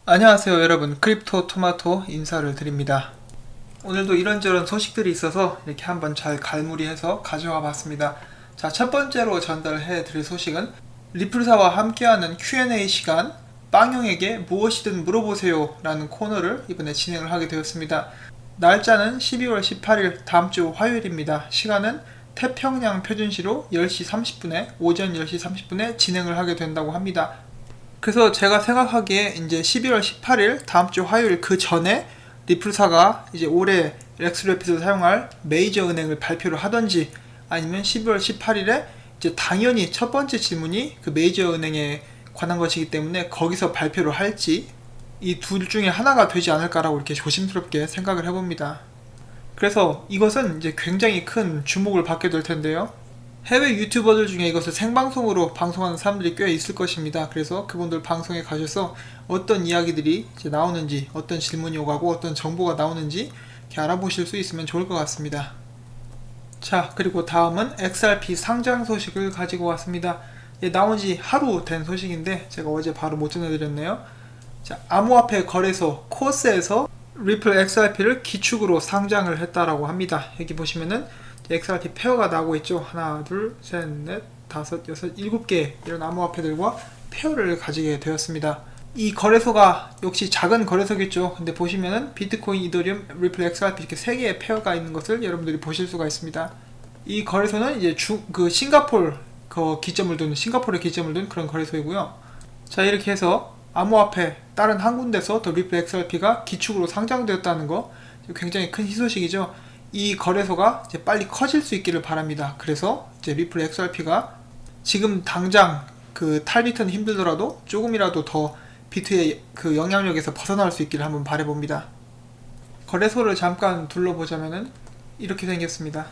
안녕하세요 여러분, 크립토 토마토 인사를 드립니다. 오늘도 이런저런 소식들이 있어서 이렇게 한번 잘 갈무리해서 가져와 봤습니다. 자, 첫 번째로 전달해 드릴 소식은 리플사와 함께하는 Q&A 시간, 빵형에게 무엇이든 물어보세요 라는 코너를 이번에 진행을 하게 되었습니다. 날짜는 12월 18일 다음주 화요일입니다. 시간은 태평양 표준시로 10시 30분에 오전 10시 30분에 진행을 하게 된다고 합니다. 그래서 제가 생각하기에 이제 11월 18일 다음주 화요일 그 전에 리플사가 이제 올해 렉스래피드를 사용할 메이저 은행을 발표를 하던지, 아니면 12월 18일에 이제 당연히 첫 번째 질문이 그 메이저 은행에 관한 것이기 때문에 거기서 발표를 할지, 이 둘 중에 하나가 되지 않을까라고 이렇게 조심스럽게 생각을 해봅니다. 그래서 이것은 이제 굉장히 큰 주목을 받게 될 텐데요. 해외 유튜버들 중에 이것을 생방송으로 방송하는 사람들이 꽤 있을 것입니다. 그래서 그분들 방송에 가셔서 어떤 이야기들이 이제 나오는지, 어떤 질문이 오가고 어떤 정보가 나오는지 이렇게 알아보실 수 있으면 좋을 것 같습니다. 자, 그리고 다음은 XRP 상장 소식을 가지고 왔습니다. 나온 지 하루 된 소식인데 제가 어제 바로 못 전해드렸네요. 자, 암호화폐 거래소 코스에서 리플 XRP를 기축으로 상장을 했다라고 합니다. 여기 보시면은 XRP 페어가 나오고 있죠. 하나, 둘, 셋, 넷, 다섯, 여섯, 일곱 개 이런 암호화폐들과 페어를 가지게 되었습니다. 이 거래소가 역시 작은 거래소겠죠. 근데 보시면은 비트코인, 이더리움, 리플 XRP 이렇게 세 개의 페어가 있는 것을 여러분들이 보실 수가 있습니다. 이 거래소는 이제 싱가폴 싱가포르에 기점을 둔 그런 거래소이고요. 자, 이렇게 해서 암호화폐 다른 한 군데서 더 리플 XRP가 기축으로 상장되었다는 거 굉장히 큰 희소식이죠. 이 거래소가 이제 빨리 커질 수 있기를 바랍니다. 그래서 이제 리플 XRP가 지금 당장 그 탈비트는 힘들더라도 조금이라도 더 비트의 그 영향력에서 벗어날 수 있기를 한번 바라봅니다. 거래소를 잠깐 둘러보자면은 이렇게 생겼습니다.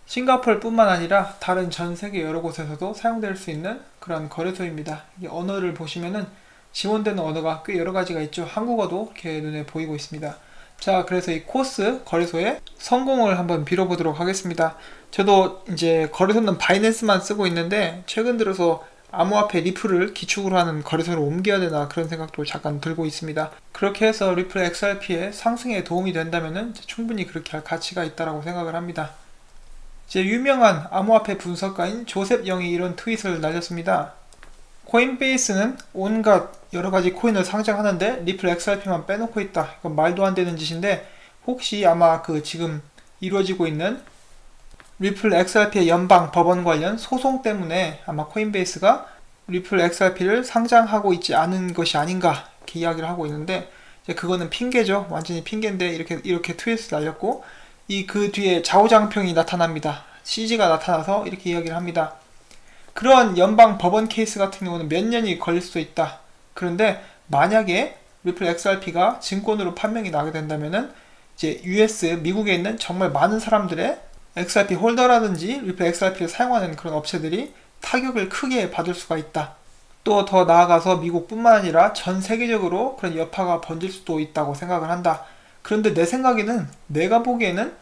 싱가포르뿐만 아니라 다른 전 세계 여러 곳에서도 사용될 수 있는 그런 거래소입니다. 이 언어를 보시면은 지원되는 언어가 꽤 여러 가지가 있죠. 한국어도 이렇게 눈에 보이고 있습니다. 자, 그래서 이 코스 거래소의 성공을 한번 빌어보도록 하겠습니다. 저도 이제 거래소는 바이낸스만 쓰고 있는데 최근 들어서 암호화폐 리플을 기축으로 하는 거래소로 옮겨야 되나 그런 생각도 잠깐 들고 있습니다. 그렇게 해서 리플 XRP의 상승에 도움이 된다면은 충분히 그렇게 할 가치가 있다라고 생각을 합니다. 이제 유명한 암호화폐 분석가인 조셉 영이 이런 트윗을 날렸습니다. 코인베이스는 온갖 여러가지 코인을 상장하는데 리플 XRP만 빼놓고 있다. 이건 말도 안 되는 짓인데, 혹시 아마 그 지금 이루어지고 있는 리플 XRP의 연방 법원 관련 소송 때문에 아마 코인베이스가 리플 XRP를 상장하고 있지 않은 것이 아닌가 이렇게 이야기를 하고 있는데, 이제 그거는 핑계죠. 완전히 핑계인데 이렇게 트윗을 날렸고, 그 뒤에 좌우장평이 나타납니다. CG가 나타나서 이렇게 이야기를 합니다. 그러한 연방 법원 케이스 같은 경우는 몇 년이 걸릴 수도 있다. 그런데 만약에 리플 XRP가 증권으로 판명이 나게 된다면은 이제 미국에 있는 정말 많은 사람들의 XRP 홀더라든지 리플 XRP를 사용하는 그런 업체들이 타격을 크게 받을 수가 있다. 또 더 나아가서 미국뿐만 아니라 전 세계적으로 그런 여파가 번질 수도 있다고 생각을 한다. 그런데 내가 보기에는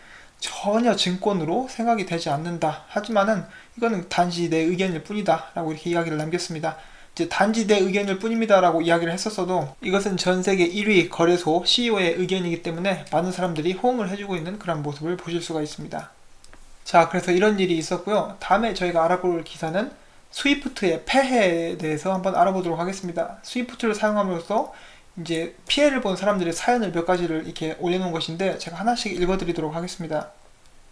전혀 증권으로 생각이 되지 않는다. 하지만은 이거는 단지 내 의견일 뿐이다 라고 이렇게 이야기를 남겼습니다. 이제 단지 내 의견일 뿐입니다 라고 이야기를 했었어도 이것은 전세계 1위 거래소 CEO의 의견이기 때문에 많은 사람들이 호응을 해주고 있는 그런 모습을 보실 수가 있습니다. 자, 그래서 이런 일이 있었고요. 다음에 저희가 알아볼 기사는 스위프트의 폐해에 대해서 한번 알아보도록 하겠습니다. 스위프트를 사용함으로써 이제 피해를 본 사람들의 사연을 몇 가지를 이렇게 올려놓은 것인데, 제가 하나씩 읽어드리도록 하겠습니다.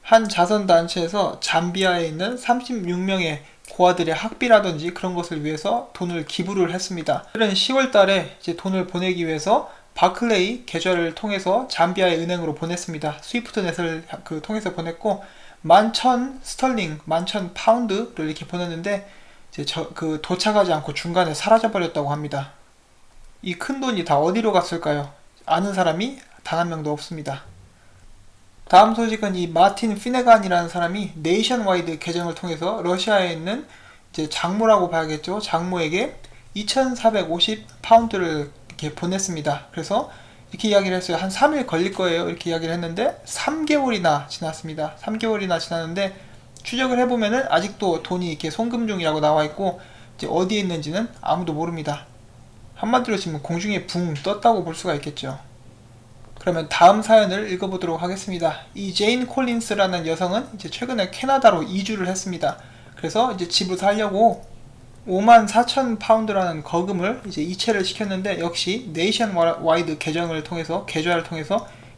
한 자선단체에서 잠비아에 있는 36명의 고아들의 학비라든지 그런 것을 위해서 돈을 기부를 했습니다. 그는 10월 달에 이제 돈을 보내기 위해서 바클레이 계좌를 통해서 잠비아의 은행으로 보냈습니다. 스위프트넷을 통해서 보냈고 11,000 스털링, 11,000 파운드를 이렇게 보냈는데 이제 도착하지 않고 중간에 사라져버렸다고 합니다. 이 큰 돈이 다 어디로 갔을까요? 아는 사람이 단 한 명도 없습니다. 다음 소식은 이 마틴 피네간이라는 사람이 네이션와이드 계정을 통해서 러시아에 있는 이제 장모라고 봐야겠죠. 장모에게 2,450 파운드를 이렇게 보냈습니다. 그래서 이렇게 이야기를 했어요. 한 3일 걸릴 거예요. 이렇게 이야기를 했는데 3개월이나 지났습니다. 3개월이나 지났는데 추적을 해보면은 아직도 돈이 이렇게 송금 중이라고 나와 있고 이제 어디에 있는지는 아무도 모릅니다. 한마디로 지금 공중에 붕 떴다고 볼 수가 있겠죠. 그러면 다음 사연을 읽어보도록 하겠습니다. 이 제인 콜린스라는 여성은 이제 최근에 캐나다로 이주를 했습니다. 그래서 이제 집을 살려고 54,000파운드라는 거금을 이제 이체를 시켰는데, 역시 네이션와이드 계좌를 통해서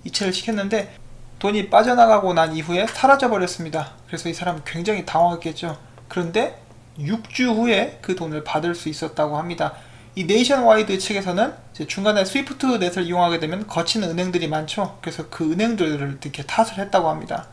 이체를 시켰는데 돈이 빠져나가고 난 이후에 사라져 버렸습니다. 그래서 이 사람은 굉장히 당황했겠죠. 그런데 6주 후에 그 돈을 받을 수 있었다고 합니다. 이 네이션와이드 측에서는 이제 중간에 스위프트 넷을 이용하게 되면 거친 은행들이 많죠. 그래서 그 은행들을 이렇게 탓을 했다고 합니다.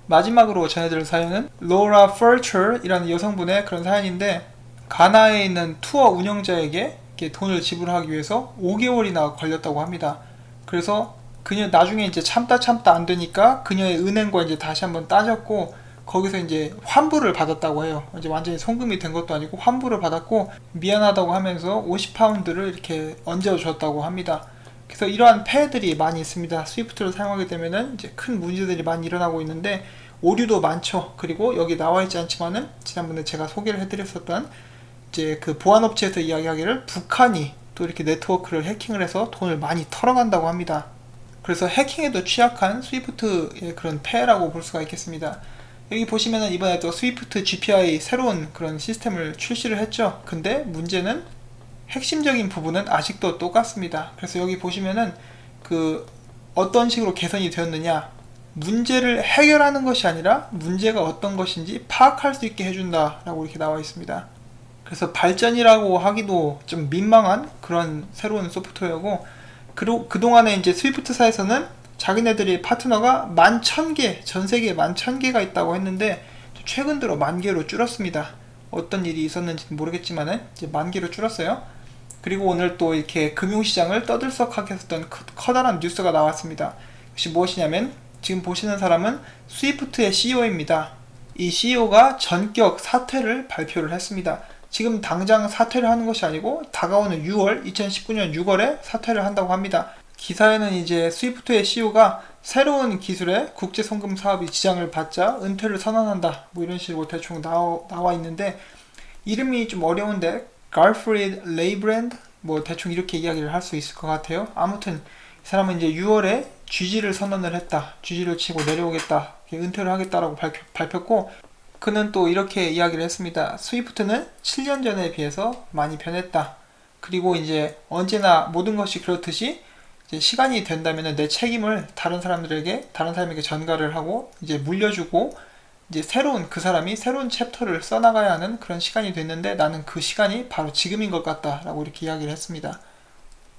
마지막으로 전해드릴 사연은 로라 퍼처이라는 여성분의 그런 사연인데, 가나에 있는 투어 운영자에게 돈을 지불하기 위해서 5개월이나 걸렸다고 합니다. 그래서 그녀 나중에 이제 참다 안 되니까 그녀의 은행과 이제 다시 한번 따졌고, 거기서 이제 환불을 받았다고 해요. 이제 완전히 송금이 된 것도 아니고 환불을 받았고, 미안하다고 하면서 50파운드를 이렇게 얹어줬다고 합니다. 그래서 이러한 폐해들이 많이 있습니다. 스위프트를 사용하게 되면은 이제 큰 문제들이 많이 일어나고 있는데, 오류도 많죠. 그리고 여기 나와 있지 않지만은 지난번에 제가 소개를 해드렸었던 이제 그 보안업체에서 이야기하기를 북한이 또 이렇게 네트워크를 해킹을 해서 돈을 많이 털어간다고 합니다. 그래서 해킹에도 취약한 스위프트의 그런 폐해라고 볼 수가 있겠습니다. 여기 보시면은 이번에 또 스위프트 GPI 새로운 그런 시스템을 출시를 했죠. 근데 문제는 핵심적인 부분은 아직도 똑같습니다. 그래서 여기 보시면은 그 어떤 식으로 개선이 되었느냐, 문제를 해결하는 것이 아니라 문제가 어떤 것인지 파악할 수 있게 해준다라고 이렇게 나와 있습니다. 그래서 발전이라고 하기도 좀 민망한 그런 새로운 소프트웨어고, 그리고 그동안에 이제 스위프트사에서는 자기네들이 파트너가 11,000개, 전 세계에 11,000개가 있다고 했는데 최근 들어 10,000개로 줄었습니다. 어떤 일이 있었는지는 모르겠지만은 이제 10,000개로 줄었어요. 그리고 오늘 또 이렇게 금융시장을 떠들썩하게 했었던 커다란 뉴스가 나왔습니다. 이것이 무엇이냐면, 지금 보시는 사람은 스위프트의 CEO입니다. 이 CEO가 전격 사퇴를 발표를 했습니다. 지금 당장 사퇴를 하는 것이 아니고 다가오는 2019년 6월에 사퇴를 한다고 합니다. 기사에는 이제 스위프트의 CEO가 새로운 기술의 국제 송금 사업이 지장을 받자 은퇴를 선언한다, 뭐 이런 식으로 대충 나와 있는데, 이름이 좀 어려운데 갈프리드 레이브랜드, 뭐 대충 이렇게 이야기를 할 수 있을 것 같아요. 아무튼 이 사람은 이제 6월에 GG를 선언을 했다. GG를 치고 내려오겠다, 은퇴를 하겠다라고 밝혔고, 그는 또 이렇게 이야기를 했습니다. 스위프트는 7년 전에 비해서 많이 변했다. 그리고 이제 언제나 모든 것이 그렇듯이 이제 시간이 된다면 내 책임을 다른 사람에게 전가를 하고 이제 물려주고, 이제 그 사람이 새로운 챕터를 써나가야 하는 그런 시간이 됐는데, 나는 그 시간이 바로 지금인 것 같다라고 이렇게 이야기를 했습니다.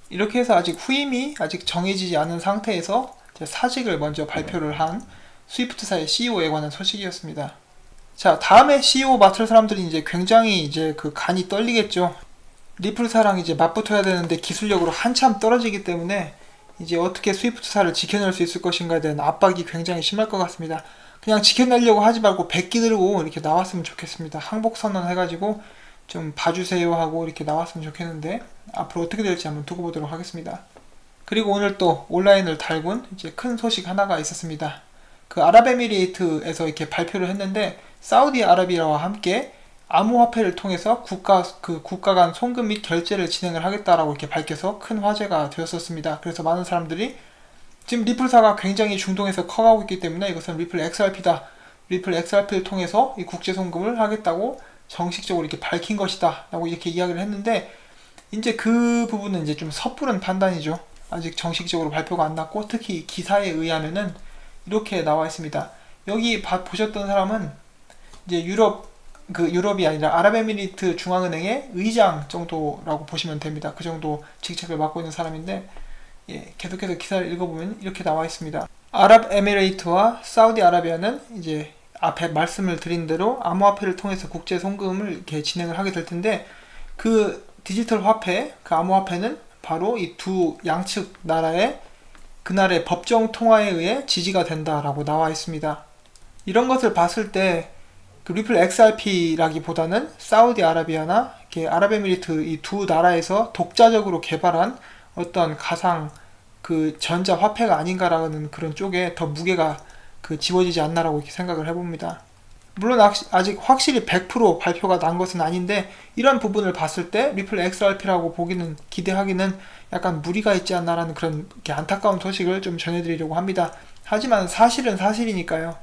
이렇게 해서 아직 후임이 정해지지 않은 상태에서 이제 사직을 먼저 발표를 한 스위프트사의 CEO에 관한 소식이었습니다. 자, 다음에 CEO 맡을 사람들이 이제 굉장히 이제 그 간이 떨리겠죠. 리플사랑 이제 맞붙어야 되는데 기술력으로 한참 떨어지기 때문에 이제 어떻게 스위프트사를 지켜낼 수 있을 것인가에 대한 압박이 굉장히 심할 것 같습니다. 그냥 지켜내려고 하지 말고 백기 들고 이렇게 나왔으면 좋겠습니다. 항복선언 해가지고 좀 봐주세요 하고 이렇게 나왔으면 좋겠는데, 앞으로 어떻게 될지 한번 두고 보도록 하겠습니다. 그리고 오늘 또 온라인을 달군 이제 큰 소식 하나가 있었습니다. 그 아랍에미레이트에서 이렇게 발표를 했는데, 사우디아라비아와 함께 암호화폐를 통해서 국가 간 송금 및 결제를 진행을 하겠다라고 이렇게 밝혀서 큰 화제가 되었었습니다. 그래서 많은 사람들이 지금 리플사가 굉장히 중동에서 커가고 있기 때문에 이것은 리플 XRP다. 리플 XRP를 통해서 이 국제 송금을 하겠다고 정식적으로 이렇게 밝힌 것이다 라고 이렇게 이야기를 했는데, 이제 그 부분은 이제 좀 섣부른 판단이죠. 아직 정식적으로 발표가 안 났고, 특히 기사에 의하면은 이렇게 나와 있습니다. 여기 보셨던 사람은 이제 유럽이 아니라 아랍에미리트 중앙은행의 의장 정도라고 보시면 됩니다. 그 정도 직책을 맡고 있는 사람인데, 계속해서 기사를 읽어보면 이렇게 나와 있습니다. 아랍에미레이트와 사우디아라비아는 이제 앞에 말씀을 드린 대로 암호화폐를 통해서 국제 송금을 이렇게 진행을 하게 될 텐데, 그 디지털 화폐, 그 암호화폐는 바로 이 두 양측 나라의 그날의 법정 통화에 의해 지지가 된다라고 나와 있습니다. 이런 것을 봤을 때 그 리플 XRP라기보다는 사우디아라비아나 아랍에미리트 이 두 나라에서 독자적으로 개발한 어떤 가상 그 전자 화폐가 아닌가라는 그런 쪽에 더 무게가 지워지지 않나라고 이렇게 생각을 해봅니다. 물론 아직 확실히 100% 발표가 난 것은 아닌데 이런 부분을 봤을 때 리플 XRP라고 보기는 기대하기는 약간 무리가 있지 않나라는 그런 안타까운 소식을 좀 전해드리려고 합니다. 하지만 사실은 사실이니까요.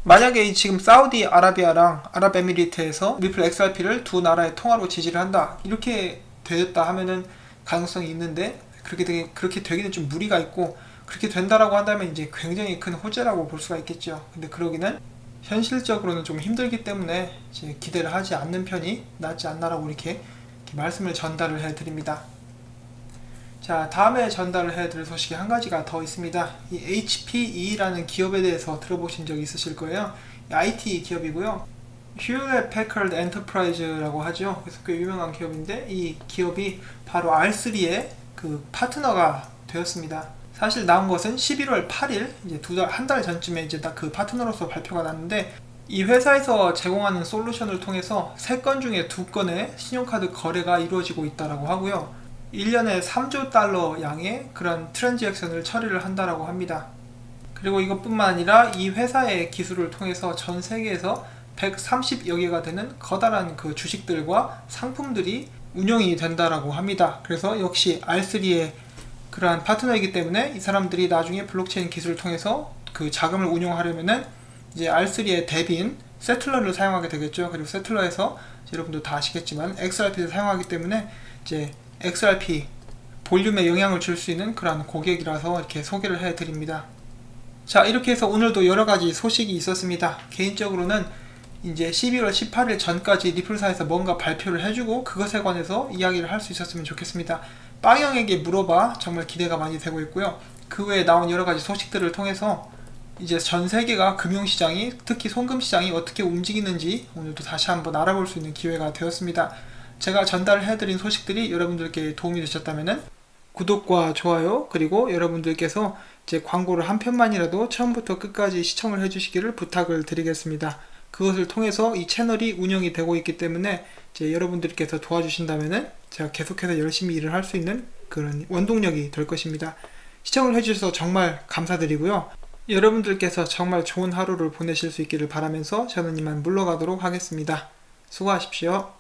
만약에 지금 사우디아라비아랑 아랍에미리트에서 리플 XRP를 두 나라의 통화로 지지를 한다 이렇게 되었다 하면은 가능성이 있는데 그렇게 되기는 좀 무리가 있고, 그렇게 된다라고 한다면 이제 굉장히 큰 호재라고 볼 수가 있겠죠. 근데 그러기는 현실적으로는 좀 힘들기 때문에 이제 기대를 하지 않는 편이 낫지 않나라고 이렇게 말씀을 전달을 해드립니다. 자, 다음에 전달을 해드릴 소식이 한 가지가 더 있습니다. 이 HPE라는 기업에 대해서 들어보신 적 있으실 거예요. IT 기업이고요. 휴렛 패커드 엔터프라이즈라고 하죠. 그래서 꽤 유명한 기업인데 이 기업이 바로 R3의 그 파트너가 되었습니다. 사실 나온 것은 11월 8일, 이제 한 달 전쯤에 이제 딱 그 파트너로서 발표가 났는데, 이 회사에서 제공하는 솔루션을 통해서 3건 중에 2건의 신용카드 거래가 이루어지고 있다라고 하고요. 1년에 3조 달러 양의 그런 트랜잭션을 처리를 한다라고 합니다. 그리고 이것뿐만 아니라 이 회사의 기술을 통해서 전 세계에서 130여 개가 되는 커다란 그 주식들과 상품들이 운영이 된다라고 합니다. 그래서 역시 R3의 그러한 파트너이기 때문에 이 사람들이 나중에 블록체인 기술을 통해서 그 자금을 운용하려면은 이제 R3의 대비인 세틀러를 사용하게 되겠죠. 그리고 세틀러에서 여러분도 다 아시겠지만 XRP를 사용하기 때문에 이제 XRP 볼륨에 영향을 줄 수 있는 그런 고객이라서 이렇게 소개를 해드립니다. 자, 이렇게 해서 오늘도 여러가지 소식이 있었습니다. 개인적으로는 이제 11월 18일 전까지 리플사에서 뭔가 발표를 해주고 그것에 관해서 이야기를 할 수 있었으면 좋겠습니다. 빵형에게 물어봐 정말 기대가 많이 되고 있고요. 그 외에 나온 여러가지 소식들을 통해서 이제 전 세계가 금융시장이, 특히 송금시장이 어떻게 움직이는지 오늘도 다시 한번 알아볼 수 있는 기회가 되었습니다. 제가 전달해드린 소식들이 여러분들께 도움이 되셨다면 구독과 좋아요, 그리고 여러분들께서 제 광고를 한 편만이라도 처음부터 끝까지 시청을 해주시기를 부탁을 드리겠습니다. 그것을 통해서 이 채널이 운영이 되고 있기 때문에 이제 여러분들께서 도와주신다면 제가 계속해서 열심히 일을 할 수 있는 그런 원동력이 될 것입니다. 시청을 해주셔서 정말 감사드리고요. 여러분들께서 정말 좋은 하루를 보내실 수 있기를 바라면서 저는 이만 물러가도록 하겠습니다. 수고하십시오.